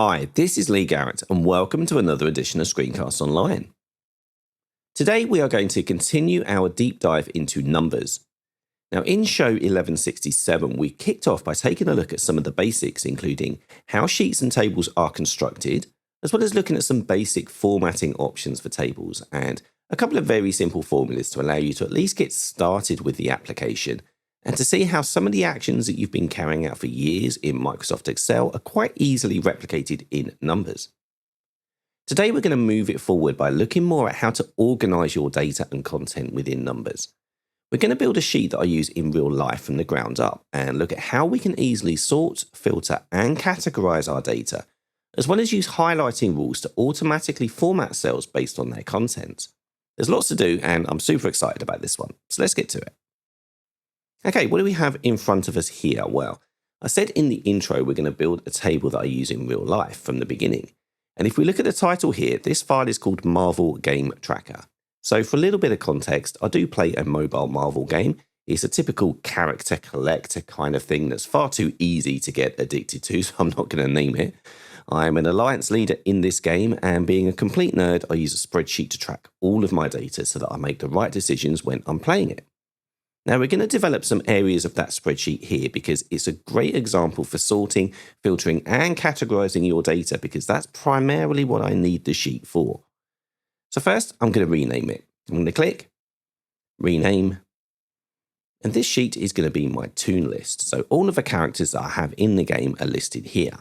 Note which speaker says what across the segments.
Speaker 1: Hi, this is Lee Garrett and welcome to another edition of Screencasts Online. Today we are going to continue our deep dive into numbers. Now in show 1167 we kicked off by taking a look at some of the basics, including how sheets and tables are constructed, as well as looking at some basic formatting options for tables and a couple of very simple formulas to allow you to at least get started with the application and to see how some of the actions that you've been carrying out for years in Microsoft Excel are quite easily replicated in numbers. Today we're going to move it forward by looking more at how to organize your data and content within numbers. We're going to build a sheet that I use in real life from the ground up and look at how we can easily sort, filter and categorize our data, as well as use highlighting rules to automatically format cells based on their content. There's lots to do and I'm super excited about this one, so let's get to it. Okay, what do we have in front of us here? Well, I said in the intro we're going to build a table that I use in real life from the beginning. And if we look at the title here, this file is called Marvel Game Tracker. So for a little bit of context, I do play a mobile Marvel game. It's a typical character collector kind of thing that's far too easy to get addicted to, so I'm not going to name it. I'm an alliance leader in this game, and being a complete nerd, I use a spreadsheet to track all of my data so that I make the right decisions when I'm playing it. Now we're going to develop some areas of that spreadsheet here because it's a great example for sorting, filtering and categorizing your data, because that's primarily what I need the sheet for. So first I'm going to rename it. I'm going to click rename, and this sheet is going to be my toon list. So all of the characters that I have in the game are listed here.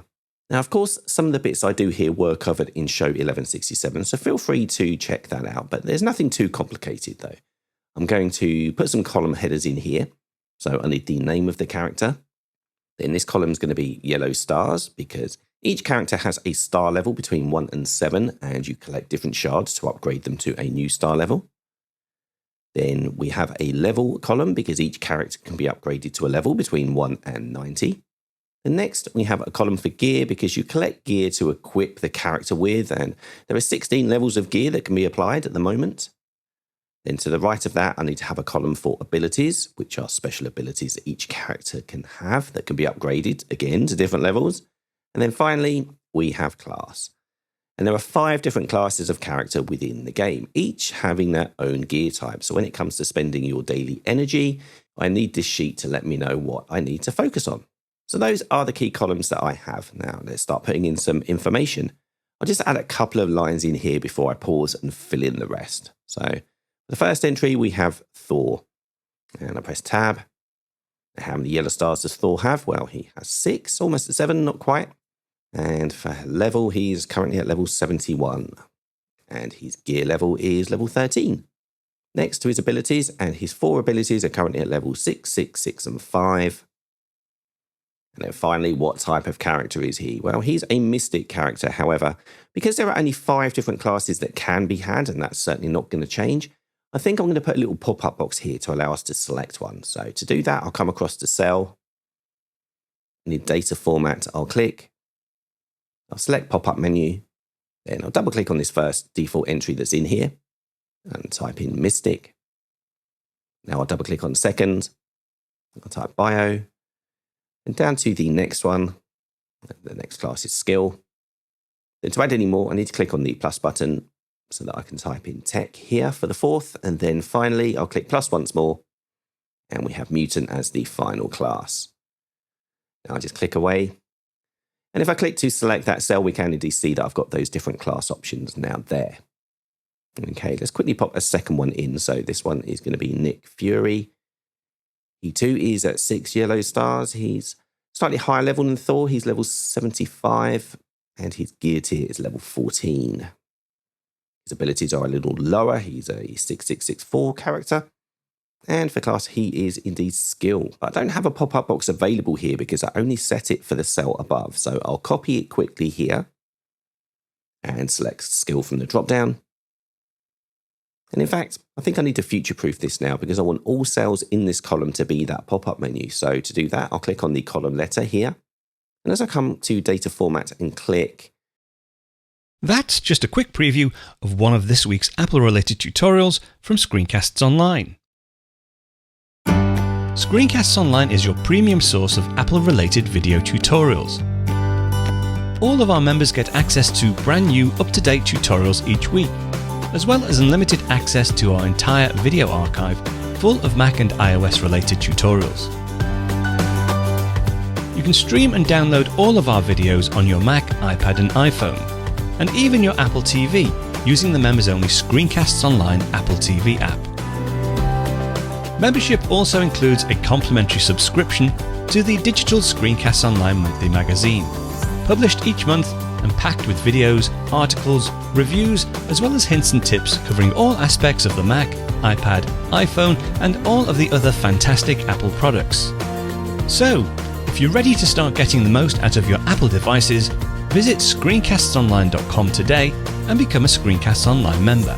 Speaker 1: Now of course some of the bits I do here were covered in show 1167, so feel free to check that out, but there's nothing too complicated though. I'm going to put some column headers in here. So I need the name of the character. Then this column is going to be yellow stars because each character has a star level between 1 and 7, and you collect different shards to upgrade them to a new star level. Then we have a level column because each character can be upgraded to a level between 1 and 90. And next we have a column for gear because you collect gear to equip the character with, and there are 16 levels of gear that can be applied at the moment. Then to the right of that, I need to have a column for abilities, which are special abilities that each character can have that can be upgraded, again, to different levels. And then finally, we have class. And there are 5 different classes of character within the game, each having their own gear type. So when it comes to spending your daily energy, I need this sheet to let me know what I need to focus on. So those are the key columns that I have. Now let's start putting in some information. I'll just add a couple of lines in here before I pause and fill in the rest. So the first entry, we have Thor, and I press tab. How many yellow stars does Thor have? Well, he has 6, almost at 7, not quite. And for level, he's currently at level 71, and his gear level is level 13. Next to his abilities, and his 4 abilities are currently at level 6, 6, 6, and 5. And then finally, what type of character is he? Well, he's a mystic character. However, because there are only 5 different classes that can be had, and that's certainly not going to change, I think I'm going to put a little pop-up box here to allow us to select one. So to do that, I'll come across to cell. In the data format, I'll click. I'll select pop-up menu. Then I'll double click on this first default entry that's in here and type in Mystic. Now I'll double click on second. I'll type bio. And down to the next one. The next class is skill. Then to add any more, I need to click on the plus button so that I can type in tech here for the 4th. And then finally, I'll click plus once more. And we have mutant as the final class. Now I'll just click away. And if I click to select that cell, we can indeed see that I've got those different class options now there. Okay, let's quickly pop a second one in. So this one is going to be Nick Fury. He too is at 6 yellow stars. He's slightly higher level than Thor. He's level 75 and his gear tier is level 14. His abilities are a little lower. He's a 6664 character. And for class, he is indeed skill. But I don't have a pop-up box available here because I only set it for the cell above. So I'll copy it quickly here and select skill from the drop-down. And in fact, I think I need to future-proof this now because I want all cells in this column to be that pop-up menu. So to do that, I'll click on the column letter here. And as I come to data format and click.
Speaker 2: That's just a quick preview of one of this week's Apple-related tutorials from Screencasts Online. Screencasts Online is your premium source of Apple-related video tutorials. all of our members get access to brand new up-to-date tutorials each week, as well as unlimited access to our entire video archive full of Mac and iOS related tutorials. You can stream and download all of our videos on your Mac, iPad and iPhone, and even your Apple TV using the members-only Screencasts Online Apple TV app. Membership also includes a complimentary subscription to the digital Screencasts Online monthly magazine, published each month and packed with videos, articles, reviews, as well as hints and tips covering all aspects of the Mac, iPad, iPhone, and all of the other fantastic Apple products. So, if you're ready to start getting the most out of your Apple devices, visit screencastsonline.com today and become a Screencasts Online member.